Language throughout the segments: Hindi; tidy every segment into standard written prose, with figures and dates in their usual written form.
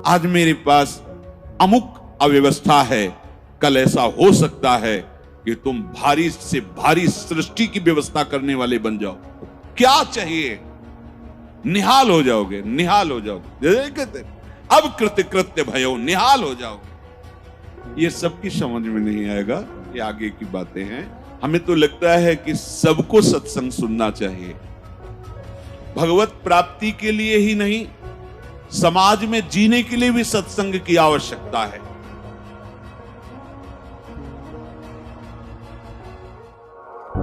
आज मेरे पास अमुक अव्यवस्था है, कल ऐसा हो सकता है कि तुम भारी से भारी सृष्टि की व्यवस्था करने वाले बन जाओ। क्या चाहिए? निहाल हो जाओगे, निहाल हो जाओगे। अब कृत्य कृत्य भयो, निहाल हो जाओगे। ये सबकी समझ में नहीं आएगा, ये आगे की बातें हैं। हमें तो लगता है कि सबको सत्संग सुनना चाहिए, भगवत प्राप्ति के लिए ही नहीं, समाज में जीने के लिए भी सत्संग की आवश्यकता है।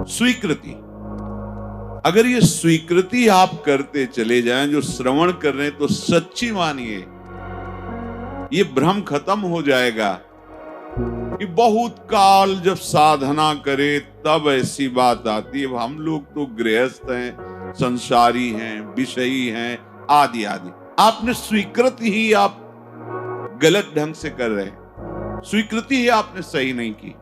स्वीकृति, अगर ये स्वीकृति आप करते चले जाएं, जो श्रवण कर रहे हैं, तो सच्ची मानिए ये भ्रम खत्म हो जाएगा कि बहुत काल जब साधना करे तब ऐसी बात आती है। हम लोग तो गृहस्थ हैं, संसारी हैं, विषयी हैं, आदि आदि। आपने स्वीकृति ही आप गलत ढंग से कर रहे हैं, स्वीकृति ही आपने सही नहीं की।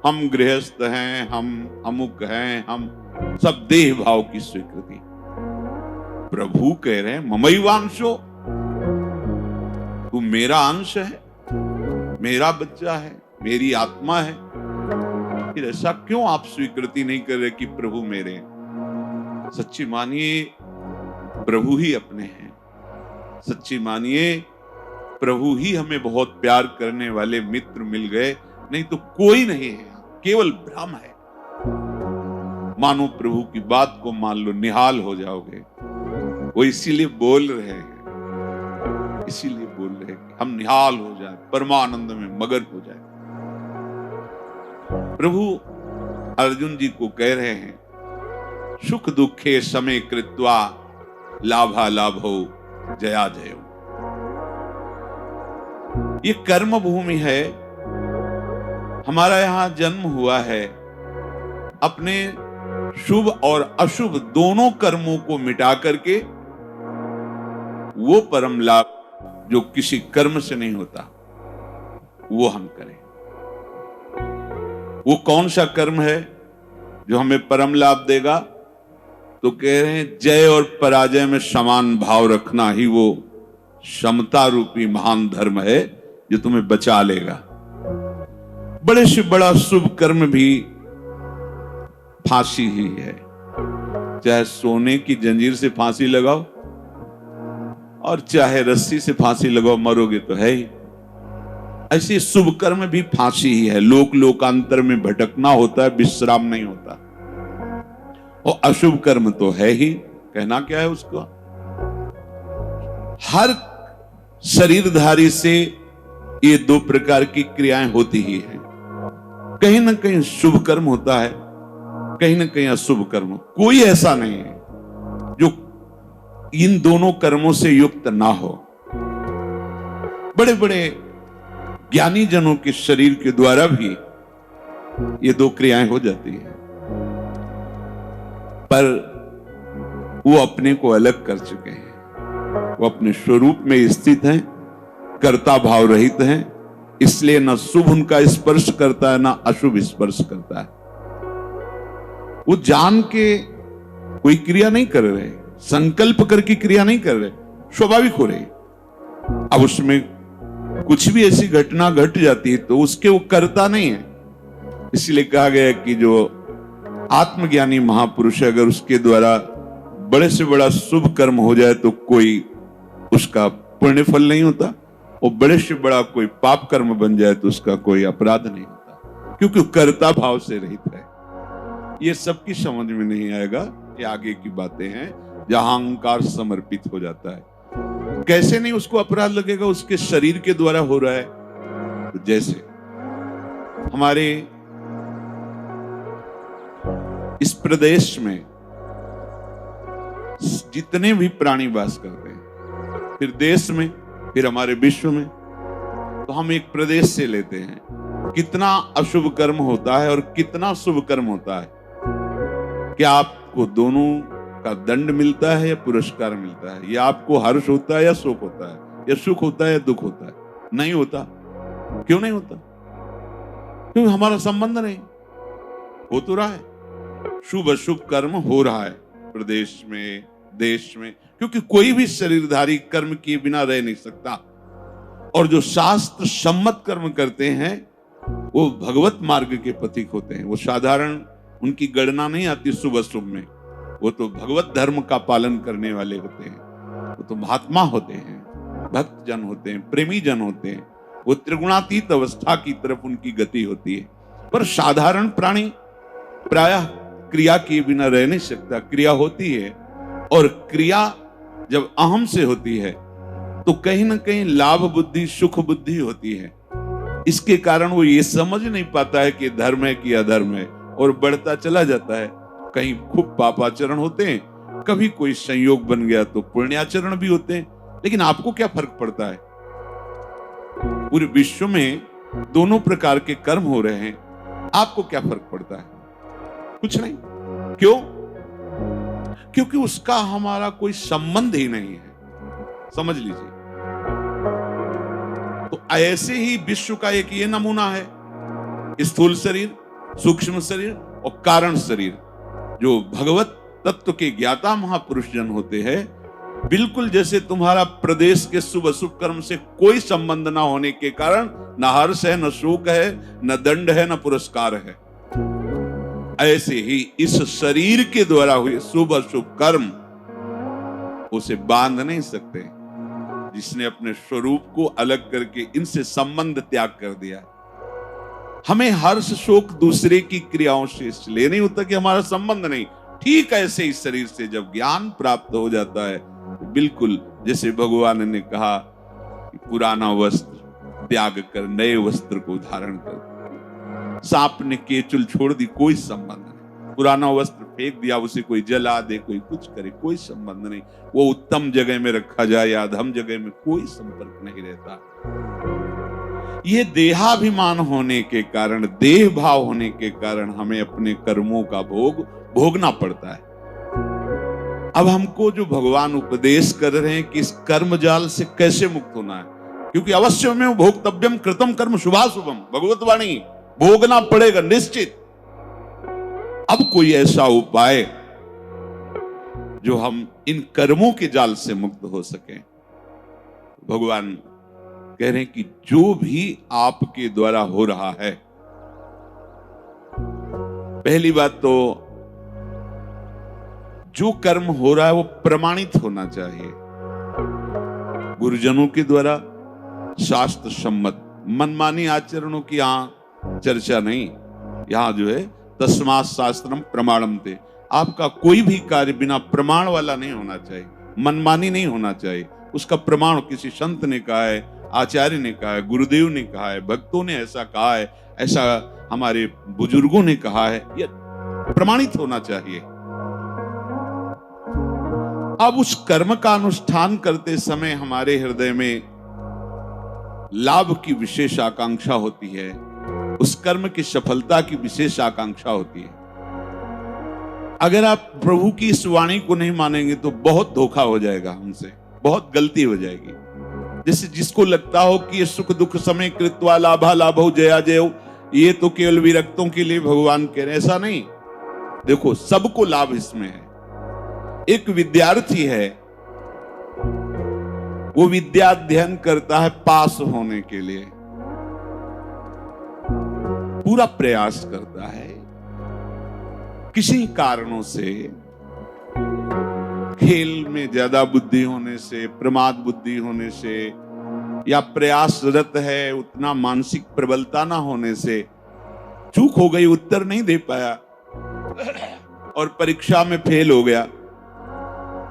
हम गृहस्थ हैं, हम अमुक हैं, हम सब देह भाव की स्वीकृति। प्रभु कह रहे हैं ममैवांशो, तू मेरा अंश है, मेरा बच्चा है, मेरी आत्मा है। फिर ऐसा क्यों आप स्वीकृति नहीं कर रहे कि प्रभु मेरे हैं? सच्ची मानिए प्रभु ही अपने हैं, सच्ची मानिए प्रभु ही हमें बहुत प्यार करने वाले मित्र मिल गए, नहीं तो कोई नहीं है, केवल भ्रम है। मानो प्रभु की बात को मान लो, निहाल हो जाओगे। वो इसीलिए बोल रहे हैं, इसीलिए बोल रहे हैं कि हम निहाल हो जाए, परमानंद में मगन हो जाए। प्रभु अर्जुन जी को कह रहे हैं, सुख दुखे समय कृत्वा लाभा लाभो जया जयो। ये कर्म भूमि है, हमारा यहां जन्म हुआ है। अपने शुभ और अशुभ दोनों कर्मों को मिटा करके वो परम लाभ जो किसी कर्म से नहीं होता वो हम करें। वो कौन सा कर्म है जो हमें परम लाभ देगा? तो कह रहे हैं जय और पराजय में समान भाव रखना ही वो समता रूपी महान धर्म है जो तुम्हें बचा लेगा। बड़े से बड़ा शुभ कर्म भी फांसी ही है, चाहे सोने की जंजीर से फांसी लगाओ और चाहे रस्सी से फांसी लगाओ, मरोगे तो है ही। ऐसे शुभ कर्म भी फांसी ही है, लोक लोकांतर में भटकना होता है, विश्राम नहीं होता। और अशुभ कर्म तो है ही, कहना क्या है उसको। हर शरीरधारी से ये दो प्रकार की क्रियाएं होती ही हैं, कहीं ना कहीं शुभ कर्म होता है, कहीं ना कहीं अशुभ कर्म। कोई ऐसा नहीं है जो इन दोनों कर्मों से युक्त ना हो। बड़े बड़े ज्ञानी जनों के शरीर के द्वारा भी ये दो क्रियाएं हो जाती है, पर वो अपने को अलग कर चुके हैं, वो अपने स्वरूप में स्थित हैं, कर्ता भाव रहित हैं। इसलिए ना शुभ उनका स्पर्श करता है, ना अशुभ स्पर्श करता है। वो जान के कोई क्रिया नहीं कर रहे, संकल्प करके क्रिया नहीं कर रहे, स्वाभाविक हो रही। अब उसमें कुछ भी ऐसी घटना घट जाती है तो उसके वो करता नहीं है। इसलिए कहा गया कि जो आत्मज्ञानी महापुरुष है, अगर उसके द्वारा बड़े से बड़ा शुभ कर्म हो जाए तो कोई उसका पुण्य फल नहीं होता, और बड़े से बड़ा कोई पाप कर्म बन जाए तो उसका कोई अपराध नहीं होता, क्योंकि कर्ता भाव से रहित है। ये सबकी समझ में नहीं आएगा, ये आगे की बातें हैं जहां अहंकार समर्पित हो जाता है। कैसे नहीं उसको अपराध लगेगा? उसके शरीर के द्वारा हो रहा है। तो जैसे हमारे इस प्रदेश में जितने भी प्राणी वास करते हैं, फिर देश में, फिर हमारे विश्व में, तो हम एक प्रदेश से लेते हैं, कितना अशुभ कर्म होता है और कितना शुभ कर्म होता है। क्या आपको दोनों का दंड मिलता है या पुरस्कार मिलता है? या आपको हर्ष होता है या शोक होता है? या सुख होता है या दुख होता है? नहीं होता। क्यों नहीं होता? क्योंकि हमारा संबंध नहीं। हो तो रहा है, शुभ अशुभ कर्म हो रहा है प्रदेश में, देश में, क्योंकि कोई भी शरीरधारी कर्म किए बिना रह नहीं सकता। और जो शास्त्र सम्मत कर्म करते हैं वो भगवत मार्ग के पथिक होते हैं। वो साधारण उनकी गणना नहीं आती शुभ अशुभ में, वो तो भगवत धर्म का पालन करने वाले होते हैं, वो तो महात्मा होते हैं, भक्त जन होते हैं, प्रेमी जन होते हैं। वो त्रिगुणातीत अवस्था की तरफ उनकी गति होती है। पर साधारण प्राणी प्रायः क्रिया किए बिना रह नहीं सकता। क्रिया होती है और क्रिया जब अहम से होती है तो कहीं ना कहीं लाभ बुद्धि सुख बुद्धि होती है। इसके कारण वो ये समझ नहीं पाता है कि धर्म है कि अधर्म है और बढ़ता चला जाता है। कहीं खूब पापाचरण होते हैं, कभी कोई संयोग बन गया तो पुण्याचरण भी होते हैं। लेकिन आपको क्या फर्क पड़ता है? पूरे विश्व में दोनों प्रकार के कर्म हो रहे हैं, आपको क्या फर्क पड़ता है? कुछ नहीं। क्यों? क्योंकि उसका हमारा कोई संबंध ही नहीं है। समझ लीजिए। तो ऐसे ही विश्व का एक ये नमूना है, स्थूल शरीर, सूक्ष्म शरीर और कारण शरीर। जो भगवत तत्व के ज्ञाता महापुरुष जन होते हैं, बिल्कुल जैसे तुम्हारा प्रदेश के शुभ अशुभ कर्म से कोई संबंध ना होने के कारण न हर्ष है, न शोक है, न दंड है, न पुरस्कार है, ऐसे ही इस शरीर के द्वारा हुए शुभ अशुभ कर्म उसे बांध नहीं सकते। जिसने अपने स्वरूप को अलग करके इनसे संबंध त्याग कर दिया। हमें हर्ष शोक दूसरे की क्रियाओं से इसलिए नहीं होता कि हमारा संबंध नहीं। ठीक ऐसे इस शरीर से जब ज्ञान प्राप्त हो जाता है, बिल्कुल जैसे भगवान ने कहा कि पुराना वस्त्र त्याग कर नए वस्त्र को धारण कर। सांप ने केचुल छोड़ दी, कोई संबंध नहीं। पुराना वस्त्र फेंक दिया, उसे कोई जला दे, कोई कुछ करे, कोई संबंध नहीं। वो उत्तम जगह में रखा जाए या अधम जगह में, कोई संपर्क नहीं रहता। ये देहाभिमान होने के कारण, देह भाव होने के कारण हमें अपने कर्मों का भोग भोगना पड़ता है। अब हमको जो भगवान उपदेश कर रहे हैं कि इस कर्म जाल से कैसे मुक्त होना है, क्योंकि अवश्य में भोक्तव्यम कृतम कर्म शुभाशुभम, भगवत वाणी, भोगना पड़ेगा निश्चित। अब कोई ऐसा उपाय जो हम इन कर्मों के जाल से मुक्त हो सके। भगवान कह रहे हैं कि जो भी आपके द्वारा हो रहा है, पहली बात तो जो कर्म हो रहा है वो प्रमाणित होना चाहिए, गुरुजनों के द्वारा शास्त्र सम्मत। मनमानी आचरणों की यहां चर्चा नहीं। यहां जो है तस्मात् शास्त्रम प्रमाणम ते, आपका कोई भी कार्य बिना प्रमाण वाला नहीं होना चाहिए, मनमानी नहीं होना चाहिए। उसका प्रमाण किसी संत ने कहा है, आचार्य ने कहा है, गुरुदेव ने कहा है, भक्तों ने ऐसा कहा है, ऐसा हमारे बुजुर्गों ने कहा है, यह प्रमाणित होना चाहिए। अब उस कर्म का अनुष्ठान करते समय हमारे हृदय में लाभ की विशेष आकांक्षा होती है, उस कर्म की सफलता की विशेष आकांक्षा होती है। अगर आप प्रभु की इस वाणी को नहीं मानेंगे तो बहुत धोखा हो जाएगा हमसे, बहुत गलती हो जाएगी। जैसे जिसको लगता हो कि ये सुख दुख समय कृत्वा लाभा लाभो जया जयो, ये तो केवल विरक्तों के लिए भगवान कह रहे, ऐसा नहीं। देखो सबको लाभ इसमें है। एक विद्यार्थी है, वो विद्या अध्ययन करता है पास होने के लिए, पूरा प्रयास करता है। किसी कारणों से, खेल में ज्यादा बुद्धि होने से, प्रमाद बुद्धि होने से, या प्रयासरत है उतना मानसिक प्रबलता ना होने से चूक हो गई, उत्तर नहीं दे पाया और परीक्षा में फेल हो गया।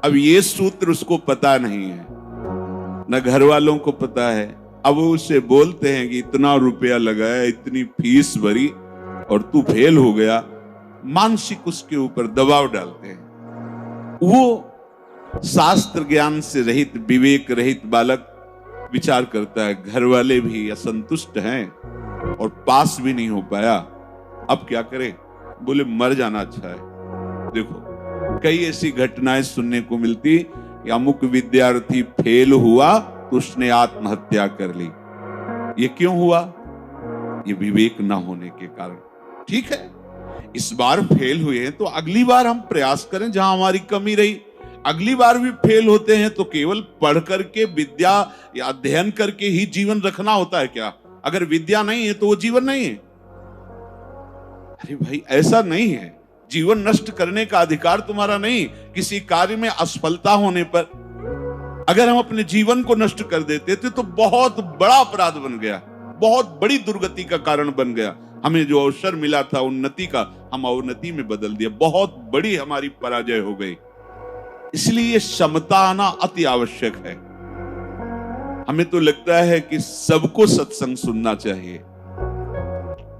अब ये सूत्र उसको पता नहीं है, न घर वालों को पता है। अब वो उससे बोलते हैं कि इतना रुपया लगाया, इतनी फीस भरी और तू फेल हो गया। मानसिक उसके ऊपर दबाव डालते हैं। वो शास्त्र ज्ञान से रहित, विवेक रहित बालक विचार करता है, घर वाले भी असंतुष्ट हैं और पास भी नहीं हो पाया, अब क्या करे? बोले मर जाना अच्छा है। देखो कई ऐसी घटनाएं सुनने को मिलती कि अमुक विद्यार्थी फेल हुआ तो उसने आत्महत्या कर ली। ये क्यों हुआ? ये विवेक न होने के कारण। ठीक है, इस बार फेल हुए हैं तो अगली बार हम प्रयास करें जहां हमारी कमी रही। अगली बार भी फेल होते हैं तो केवल पढ़ करके, विद्या या अध्ययन करके ही जीवन रखना होता है क्या? अगर विद्या नहीं है तो वो जीवन नहीं है। अरे भाई, ऐसा नहीं है। जीवन नष्ट करने का अधिकार तुम्हारा नहीं। किसी कार्य में असफलता होने पर अगर हम अपने जीवन को नष्ट कर देते थे तो बहुत बड़ा अपराध बन गया, बहुत बड़ी दुर्गति का कारण बन गया। हमें जो अवसर मिला था उन्नति का, हम अवनति में बदल दिया, बहुत बड़ी हमारी पराजय हो गई। इसलिए समता आना अति आवश्यक है। हमें तो लगता है कि सबको सत्संग सुनना चाहिए,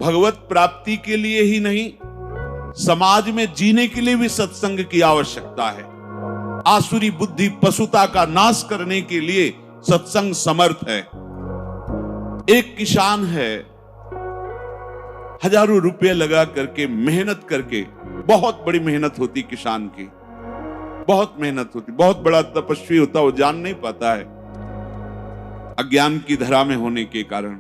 भगवत प्राप्ति के लिए ही नहीं, समाज में जीने के लिए भी सत्संग की आवश्यकता है। आसुरी बुद्धि, पशुता का नाश करने के लिए सत्संग समर्थ है। एक किसान है, हजारों रुपए लगा करके, मेहनत करके, बहुत बड़ी मेहनत होती किसान की, बहुत मेहनत होती, बहुत बड़ा तपस्वी होता, वो जान नहीं पाता है अज्ञान की धरा में होने के कारण।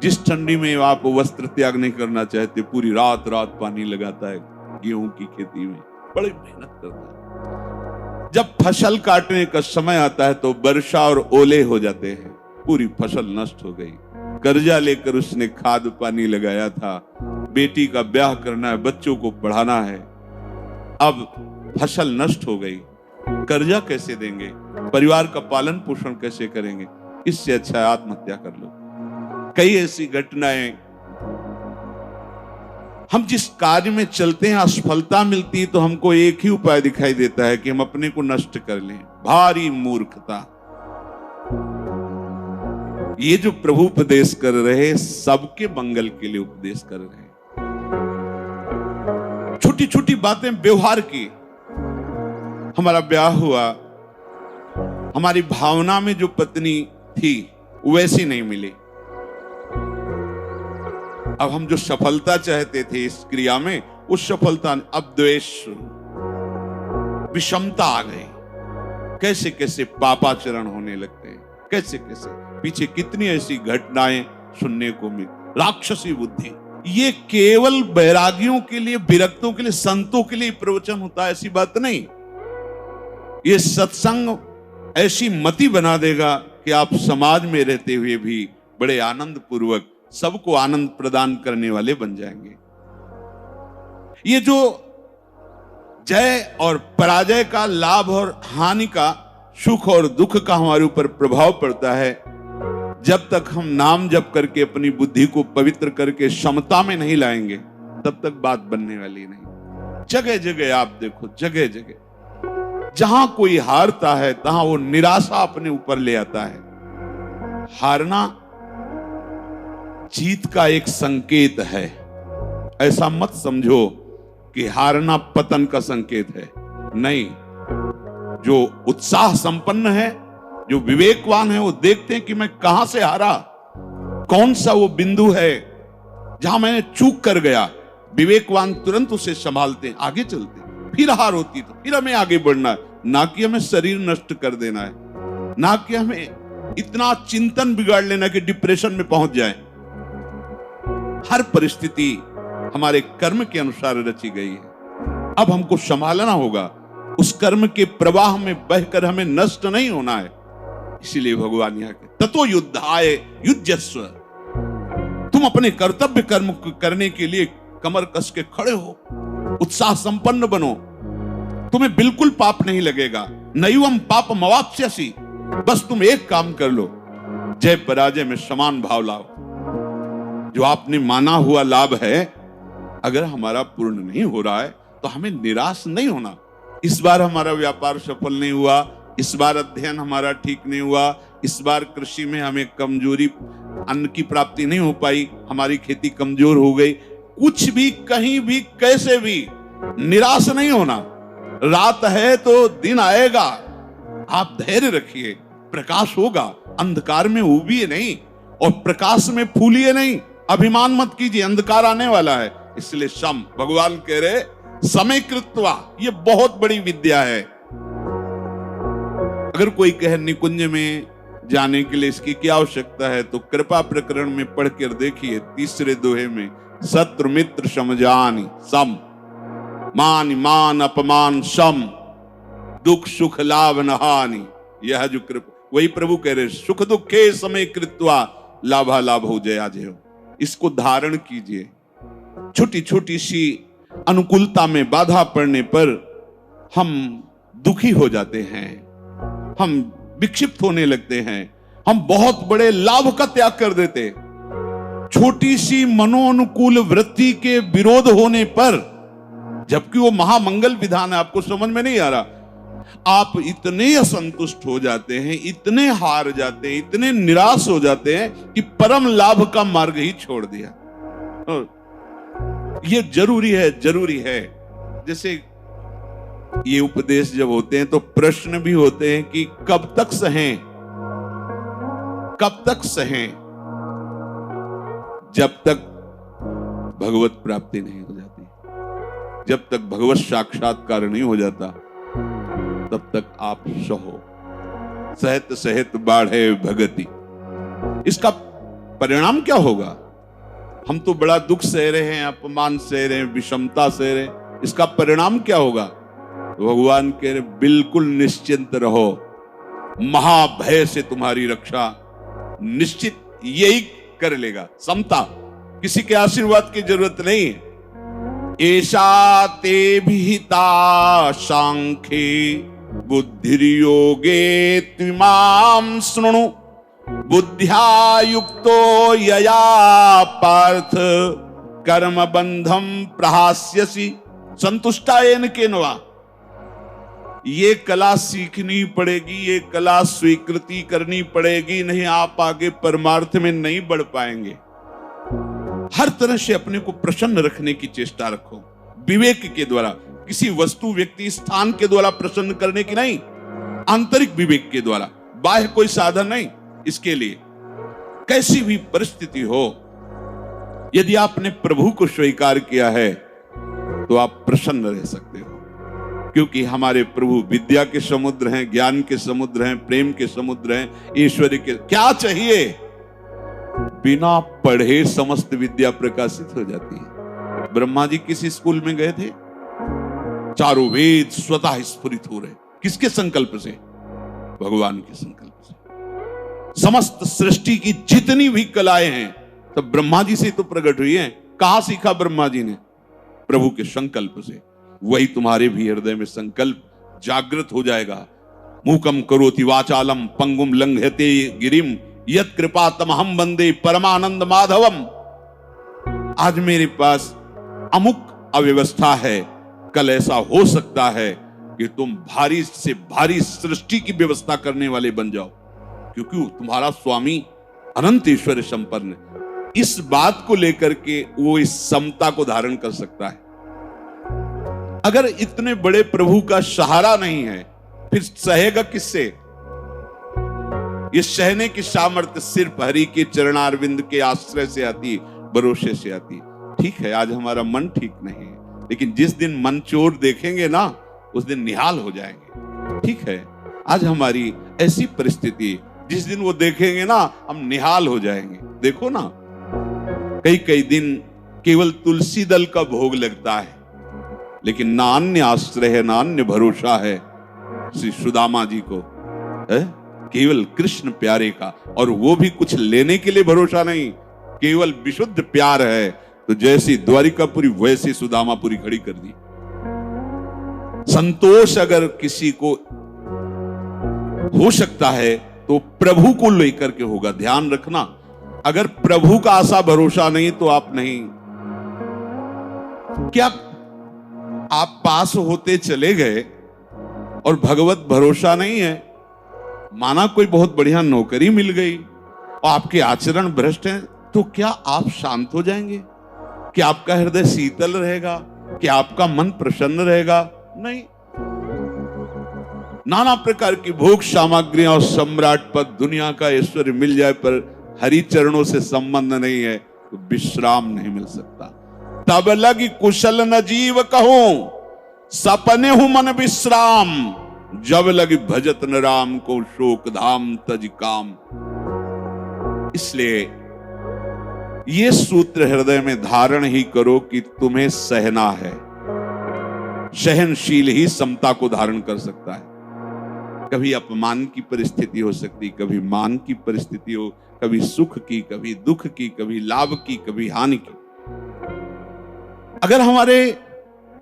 जिस ठंडी में आप वस्त्र त्याग नहीं करना चाहते, पूरी रात रात पानी लगाता है गेहूं की खेती में, बड़ी मेहनत करता है। जब फसल काटने का समय आता है तो वर्षा और ओले हो जाते हैं, पूरी फसल नष्ट हो गई। कर्जा लेकर उसने खाद पानी लगाया था, बेटी का ब्याह करना है, बच्चों को पढ़ाना है, अब फसल नष्ट हो गई। कर्जा कैसे देंगे, परिवार का पालन पोषण कैसे करेंगे? इससे अच्छा है आत्महत्या कर लो। कई ऐसी घटनाएं, हम जिस कार्य में चलते हैं असफलता मिलती है तो हमको एक ही उपाय दिखाई देता है कि हम अपने को नष्ट कर लें। भारी मूर्खता। ये जो प्रभु उपदेश कर रहे, सबके मंगल के लिए उपदेश कर रहे हैं। छोटी छोटी बातें व्यवहार की। हमारा ब्याह हुआ, हमारी भावना में जो पत्नी थी वैसी नहीं मिली। अब हम जो सफलता चाहते थे इस क्रिया में, उस सफलता, अब द्वेष, विषमता आ गई। कैसे कैसे पापाचरण होने लगते हैं, कैसे कैसे पीछे कितनी ऐसी घटनाएं सुनने को मिली। राक्षसी बुद्धि। ये केवल बैरागियों के लिए, विरक्तों के लिए, संतों के लिए प्रवचन होता है, ऐसी बात नहीं। ये सत्संग ऐसी मति बना देगा कि आप समाज में रहते हुए भी बड़े आनंद पूर्वक सबको आनंद प्रदान करने वाले बन जाएंगे। ये जो जय और पराजय का, लाभ और हानि का, सुख और दुख का हमारे ऊपर प्रभाव पड़ता है, जब तक हम नाम जप करके अपनी बुद्धि को पवित्र करके समता में नहीं लाएंगे, तब तक बात बनने वाली नहीं। जगह जगह आप देखो, जगह जगह जहां कोई हारता है तहां वो निराशा अपने ऊपर ले आता है। हारना जीत का एक संकेत है। ऐसा मत समझो कि हारना पतन का संकेत है, नहीं। जो उत्साह संपन्न है, जो विवेकवान है, वो देखते हैं कि मैं कहां से हारा, कौन सा वो बिंदु है जहां मैंने चूक कर गया। विवेकवान तुरंत उसे संभालते हैं, आगे चलते हैं। फिर हार होती तो फिर हमें आगे बढ़ना है, ना कि हमें शरीर नष्ट कर देना है, ना कि हमें इतना चिंतन बिगाड़ लेना कि डिप्रेशन में पहुंच जाए। हर परिस्थिति हमारे कर्म के अनुसार रची गई है। अब हमको संभालना होगा, उस कर्म के प्रवाह में बहकर हमें नष्ट नहीं होना है। इसीलिए भगवान यहाँ के ततो युद्धाय युज्यस्व। तुम अपने कर्तव्य कर्म करने के लिए कमर कस के खड़े हो, उत्साह संपन्न बनो, तुम्हें बिल्कुल पाप नहीं लगेगा। नैवम पापम अवाप्स्यसि। बस तुम एक काम कर लो, जय पराजय में समान भाव लाओ। जो आपने माना हुआ लाभ है, अगर हमारा पूर्ण नहीं हो रहा है तो हमें निराश नहीं होना। इस बार हमारा व्यापार सफल नहीं हुआ, इस बार अध्ययन हमारा ठीक नहीं हुआ, इस बार कृषि में हमें कमजोरी, अन्न की प्राप्ति नहीं हो पाई, हमारी खेती कमजोर हो गई, कुछ भी, कहीं भी, कैसे भी निराश नहीं होना। रात है तो दिन आएगा, आप धैर्य रखिए, प्रकाश होगा। अंधकार में उबिए नहीं और प्रकाश में फूलिए नहीं। अभिमान मत कीजिए, अंधकार आने वाला है। इसलिए सम, भगवान कह रहे समय कृत्वा, ये बहुत बड़ी विद्या है। अगर कोई कहे निकुंज में जाने के लिए इसकी क्या आवश्यकता है, तो कृपा प्रकरण में पढ़कर देखिए, तीसरे दोहे में, शत्रु मित्र समझानी सम, मान मान अपमान सम, दुख सुख लाभ न हानि, यह जो कृपा, वही प्रभु कह रहे सुख दुखे समय कृत्वा लाभा लाभ हो जया जय। इसको धारण कीजिए। छोटी छोटी सी अनुकूलता में बाधा पड़ने पर हम दुखी हो जाते हैं, हम विक्षिप्त होने लगते हैं, हम बहुत बड़े लाभ का त्याग कर देते। छोटी सी मनोनुकूल वृत्ति के विरोध होने पर, जबकि वो महामंगल विधान है, आपको समझ में नहीं आ रहा, आप इतने असंतुष्ट हो जाते हैं, इतने हार जाते हैं, इतने निराश हो जाते हैं कि परम लाभ का मार्ग ही छोड़ दिया। ये जरूरी है। जैसे ये उपदेश जब होते हैं तो प्रश्न भी होते हैं कि कब तक सहें, कब तक सहें? जब तक भगवत प्राप्ति नहीं हो जाती, जब तक भगवत साक्षात्कार नहीं हो जाता, तब तक आप सहो। सहत सहत बाढ़े भगति। इसका परिणाम क्या होगा? हम तो बड़ा दुख सह रहे हैं, अपमान सह रहे हैं, विषमता सह रहे हैं, इसका परिणाम क्या होगा? भगवान कह रहे बिल्कुल निश्चिंत रहो, महाभय से तुम्हारी रक्षा निश्चित यही कर लेगा। समता, किसी के आशीर्वाद की जरूरत नहीं है। ऐसा ते विहिता सांख्ये बुद्धिर्योगे त्विमां शृणु, बुद्ध्या युक्तो यया पार्थ कर्म बंधम प्रहास्यसि संतुष्टायेन केनवा। ये कला सीखनी पड़ेगी, ये कला स्वीकृति करनी पड़ेगी, नहीं आप आगे परमार्थ में नहीं बढ़ पाएंगे। हर तरह से अपने को प्रसन्न रखने की चेष्टा रखो, विवेक के द्वारा, किसी वस्तु व्यक्ति स्थान के द्वारा प्रसन्न करने की नहीं, आंतरिक विवेक के द्वारा, बाह्य कोई साधन नहीं। इसके लिए कैसी भी परिस्थिति हो, यदि आपने प्रभु को स्वीकार किया है तो आप प्रसन्न रह सकते हो, क्योंकि हमारे प्रभु विद्या के समुद्र हैं, ज्ञान के समुद्र हैं, प्रेम के समुद्र हैं, ईश्वर के। क्या चाहिए? बिना पढ़े समस्त विद्या प्रकाशित हो जाती है। ब्रह्मा जी किसी स्कूल में गए थे, चारों वेद स्वतः स्फुरित हो रहे। किसके संकल्प से? भगवान के संकल्प से। समस्त सृष्टि की जितनी भी कलाएं हैं तो ब्रह्मा जी से तो प्रकट हुई हैं। कहां सीखा ब्रह्मा जी ने? प्रभु के संकल्प से। वही तुम्हारे भी हृदय में संकल्प जागृत हो जाएगा। मूकम करोति वाचालम पंगुम लंघयते गिरिम यत् कृपा तमहम वंदे परमानंद माधवम। आज मेरे पास अमुक अव्यवस्था है, कल ऐसा हो सकता है कि तुम भारी से भारी सृष्टि की व्यवस्था करने वाले बन जाओ, क्योंकि तुम्हारा स्वामी अनंत ईश्वर संपन्न है। इस बात को लेकर के वो इस समता को धारण कर सकता है। अगर इतने बड़े प्रभु का सहारा नहीं है, फिर सहेगा किससे? ये सहने की सामर्थ्य सिर्फ हरि के चरणारविंद के आश्रय से आती, भरोसे से आती। ठीक है, आज हमारा मन ठीक नहीं है, लेकिन जिस दिन मन चोर देखेंगे ना, उस दिन निहाल हो जाएंगे। ठीक है, आज हमारी ऐसी परिस्थिति, जिस दिन वो देखेंगे ना, हम निहाल हो जाएंगे। देखो ना, कई कई दिन केवल तुलसी दल का भोग लगता है, लेकिन ना अन्य आश्रय है, ना अन्य भरोसा है श्री सुदामा जी को, है केवल कृष्ण प्यारे का। और वो भी कुछ लेने के लिए भरोसा नहीं, केवल विशुद्ध प्यार है। तो जैसी द्वारिकापुरी वैसी सुदामापुरी खड़ी कर दी। संतोष अगर किसी को हो सकता है तो प्रभु को लेकर के होगा। ध्यान रखना, अगर प्रभु का आशा भरोसा नहीं तो आप नहीं। क्या आप पास होते चले गए और भगवत भरोसा नहीं है? माना कोई बहुत बढ़िया नौकरी मिल गई और आपके आचरण भ्रष्ट हैं, तो क्या आप शांत हो जाएंगे? क्या आपका हृदय शीतल रहेगा? क्या आपका मन प्रसन्न रहेगा? नहीं। नाना प्रकार की भोग सामग्रियां और सम्राट पद, दुनिया का ऐश्वर्य मिल जाए, पर हरि चरणों से संबंध नहीं है तो विश्राम नहीं मिल सकता। तब लगी कुशल न जीव कहूं, सपने हूं मन विश्राम, जब लगी भजत न राम को शोक धाम तज काम। इसलिए ये सूत्र हृदय में धारण ही करो कि तुम्हें सहना है। सहनशील ही समता को धारण कर सकता है। कभी अपमान की परिस्थिति हो सकती, कभी मान की परिस्थिति हो, कभी सुख की, कभी दुख की, कभी लाभ की, कभी हानि की। अगर हमारे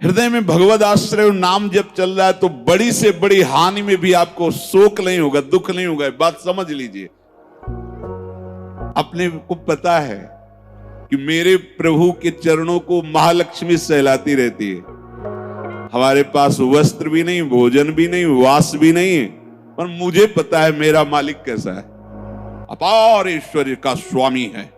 हृदय में भगवद आश्रय और नाम जब चल रहा है तो बड़ी से बड़ी हानि में भी आपको शोक नहीं होगा, दुख नहीं होगा। बात समझ लीजिए। अपने को पता है कि मेरे प्रभु के चरणों को महालक्ष्मी सहलाती रहती है। हमारे पास वस्त्र भी नहीं, भोजन भी नहीं, वास भी नहीं है, पर मुझे पता है मेरा मालिक कैसा है। अपार ऐश्वर्य का स्वामी है।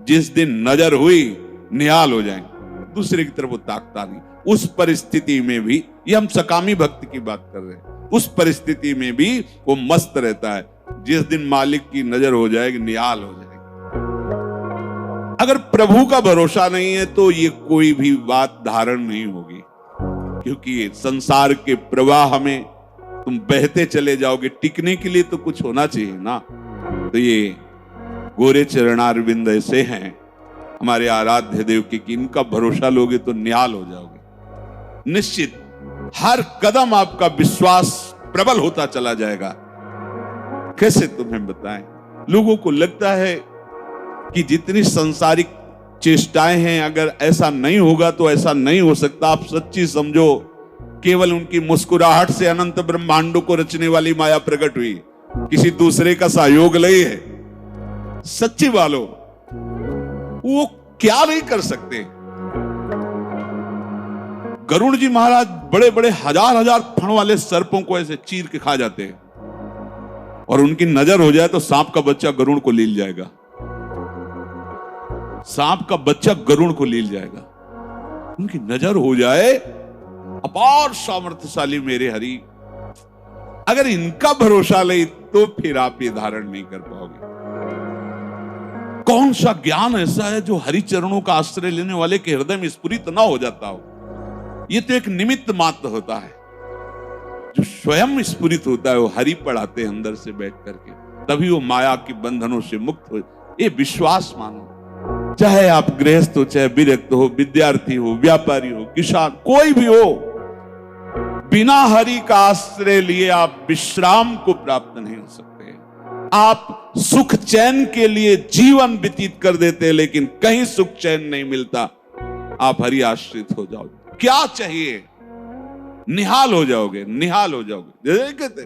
जिस दिन नजर हुई निहाल हो जाएंगे, दूसरे की तरफ वो ताकता नहीं। उस परिस्थिति में भी, ये हम सकामी भक्त की बात कर रहे हैं, उस परिस्थिति में भी वो मस्त रहता है। जिस दिन मालिक की नजर हो जाएगी निहाल हो जाएगी। अगर प्रभु का भरोसा नहीं है तो ये कोई भी बात धारण नहीं होगी, क्योंकि संसार के प्रवाह में तुम बहते चले जाओगे। टिकने के लिए तो कुछ होना चाहिए ना। तो ये गोरे चरणारविंद ऐसे हैं हमारे आराध्य देव के कि इनका भरोसा लोगे तो निहाल हो जाओगे। निश्चित हर कदम आपका विश्वास प्रबल होता चला जाएगा। कैसे तुम्हें बताएं? लोगों को लगता है कि जितनी सांसारिक चेष्टाएं हैं, अगर ऐसा नहीं होगा तो ऐसा नहीं हो सकता। आप सच्ची समझो, केवल उनकी मुस्कुराहट से अनंत ब्रह्मांडों को रचने वाली माया प्रकट हुई, किसी दूसरे का सहयोग नहीं है। सच्ची वालों, वो क्या नहीं कर सकते। गरुड़ जी महाराज बड़े बड़े हजार हजार फण वाले सर्पों को ऐसे चीर के खा जाते हैं, और उनकी नजर हो जाए तो सांप का बच्चा गरुड़ को लील जाएगा। सांप का बच्चा गरुड़ को लील जाएगा। उनकी नजर हो जाए, अपार सामर्थ्यशाली मेरे हरि। अगर इनका भरोसा नहीं तो फिर आप ये धारण नहीं कर पाओगे। कौन सा ज्ञान ऐसा है जो हरि चरणों का आश्रय लेने वाले के हृदय में स्फुरित ना हो जाता हो? ये तो एक निमित्त मात्र होता है। जो स्वयं स्फुरित होता है वो हरि पढ़ाते हैं अंदर से बैठ करके, तभी वो माया के बंधनों से मुक्त हो। ये विश्वास मानो। चाहे आप गृहस्थ हो, चाहे विरक्त हो, विद्यार्थी हो, व्यापारी हो, किसान, कोई भी हो, बिना हरि का आश्रय लिए आप विश्राम को प्राप्त नहीं हो सकते। आप सुख चैन के लिए जीवन व्यतीत कर देते हैं, लेकिन कहीं सुख चैन नहीं मिलता। आप हरि आश्रित हो जाओ, क्या चाहिए? निहाल हो जाओगे, निहाल हो जाओगे। कहते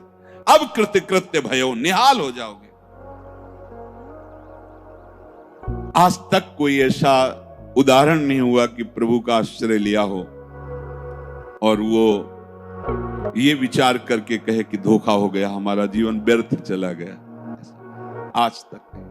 अब कृत्य कृत्य भयो, निहाल हो जाओगे। आज तक कोई ऐसा उदाहरण नहीं हुआ कि प्रभु का आश्रय लिया हो और वो ये विचार करके कहे कि धोखा हो गया, हमारा जीवन व्यर्थ चला गया। आज तक नहीं।